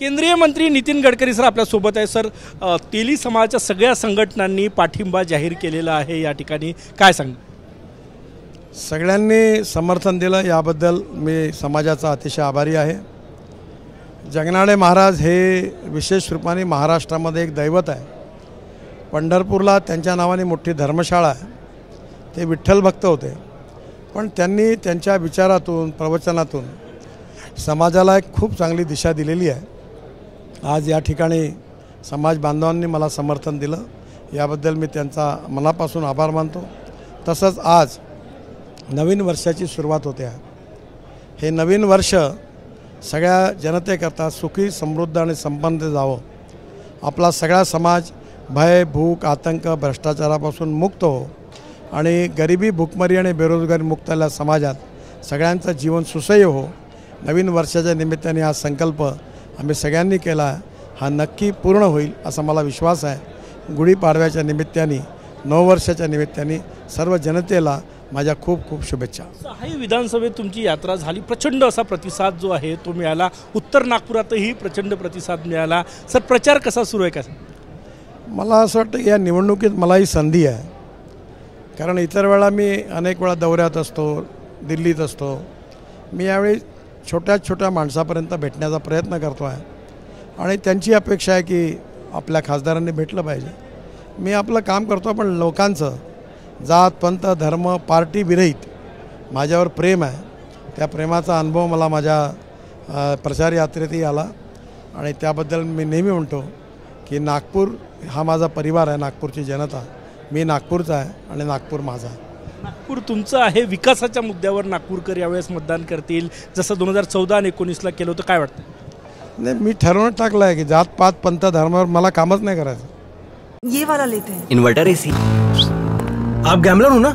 केंद्रीय मंत्री नितीन गडकरी सर आपल्यासोबत आहे। सर, तेली समाजाच्या सगळ्या संघटनांनी पाठिंबा जाहीर केलेला आहे, या ठिकाणी काय सांग? सगळ्यांनी समर्थन दिलं याबद्दल मी समाजाचा अतिशय आभारी आहे। जगनाडे महाराज हे विशेष रूपाने महाराष्ट्रामध्ये एक दैवत आहे। पंढरपूरला त्यांच्या नावाने मोठी धर्मशाळा आहे। ते विठ्ठल भक्त होते, पण त्यांनी त्यांच्या विचारातून प्रवचनातून समाजाला एक खूप चांगली दिशा दिलेली आहे। आज या ठिकाणी समाज बांधवांनी मला समर्थन दिलं, याबद्दल मी त्यांचा मनापासून आभार मानतो। तसंच आज नवीन वर्षाची सुरुवात होते आहे। हे नवीन वर्ष सगळ्या जनतेकरता सुखी समृद्ध आणि संपन्न जावं। आपला सगळा समाज भय भूक आतंक भ्रष्टाचारापासून मुक्त हो आणि गरिबी भूकमरी आणि बेरोजगारी मुक्त असलेल्या समाजात सगळ्यांचं जीवन सुसह्य हो। नवीन वर्षाच्या निमित्ताने हा संकल्प आम्ही सगळ्यांनी केला आहे, हा नक्की पूर्ण होईल असा मला विश्वास आहे। गुढीपाडव्याच्या निमित्ताने नववर्षाच्या निमित्ताने सर्व जनतेला माझ्या खूप खूप शुभेच्छा। सहाय्य विधानसभेत तुमची यात्रा झाली, प्रचंड असा प्रतिसाद जो आहे तो मिळाला। उत्तर नागपुरातही प्रचंड प्रतिसाद मिळाला। सर, प्रचार कसा सुरू आहे? का मला असं वाटतं या निवडणुकीत मलाही संधी आहे, कारण इतर वेळा मी अनेक वेळा दौऱ्यात असतो, दिल्लीत असतो। मी यावेळी छोट्या छोट्या माणसापर्यंत भेटण्याचा प्रयत्न करतो आहे आणि त्यांची अपेक्षा आहे की आपल्या खासदारांनी भेटलं पाहिजे। मी आपलं काम करतो, पण लोकांचं जात पंथ धर्म पार्टी विरहित माझ्यावर प्रेम आहे। त्या प्रेमाचा अनुभव मला माझ्या प्रचार यात्रेतही आला आणि त्याबद्दल मी नेहमी म्हणतो की नागपूर हा माझा परिवार आहे, नागपूरची जनता। मी नागपूरचा आहे आणि नागपूर माझा आहे। नागपूर तुमचं आहे, विकासाच्या मुद्द्यावर नागपूरकर यावेळेस मतदान करतील जसं 2014 आणि 19ला केलं होतं, काय वाटतं? नाही, मी ठरवून टाकलं आहे की जात पात पंथ धर्मावर मला कामच नाही करायचं। ये वाला लेते हैं। Inverter AC. आप गैम्बलर हो ना?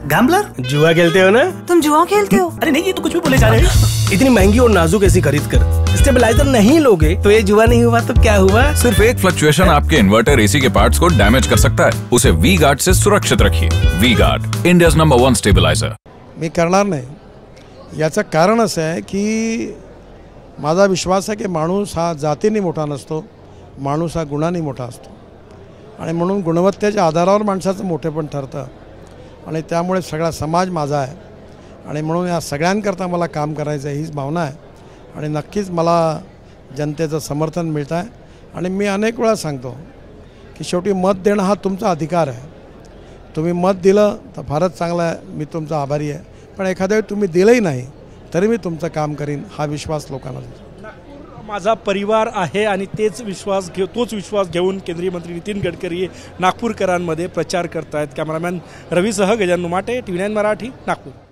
गैम्बलर? जुआ खेलते हो ना? तुम जुआ खेलते हो? अरे नहीं, ये तो कुछ भी बोले जा रहे हैं। इतनी महंगी और नाजुक एसी खरीद कर स्टेबलाइजर नहीं लोगे तो ये जुआ नहीं हुआ तो क्या हुआ? सिर्फ एक फ्लक्चुएशन आपके इन्वर्टर एसी के पार्ट्स को डैमेज कर सकता है। उसे वी गार्ड से सुरक्षित रखिए। V Guard, India's number 1 stabiliser. मी करणार नाही। याचं कारण असं आहे की माझा विश्वास आहे की माणूस हा जातीने मोठा नसतो, माणूस हा गुणांनी मोठा असतो आणि म्हणून गुणवत्तेच्या आधारावर माणसाचं मोठेपण ठरतं आणि त्यामुळे सगळा समाज माझा आहे आणि म्हणून या सगळ्यांकरता मला काम करायचं हीच भावना आहे आणि नक्कीच मला जनतेचं समर्थन मिळतं आहे। आणि मी अनेक वेळा सांगतो की शेवटी मत देणं हा तुमचा अधिकार आहे। तुम्ही मत दिलं तर फारच चांगलं आहे, मी तुमचा आभारी आहे। पण एखाद्या वेळी तुम्ही दिलंही नाही तरी मी तुमचं काम करीन, हा विश्वास लोकांना देतो। नागपूर माझा परिवार आहे आणि तोच विश्वास घेऊन केंद्रीय मंत्री नितीन गडकरी नागपूरकरांमध्ये प्रचार करतायत। कॅमेरामॅन रवीसह गजानन उमाटे, TV9 मराठी, नागपूर।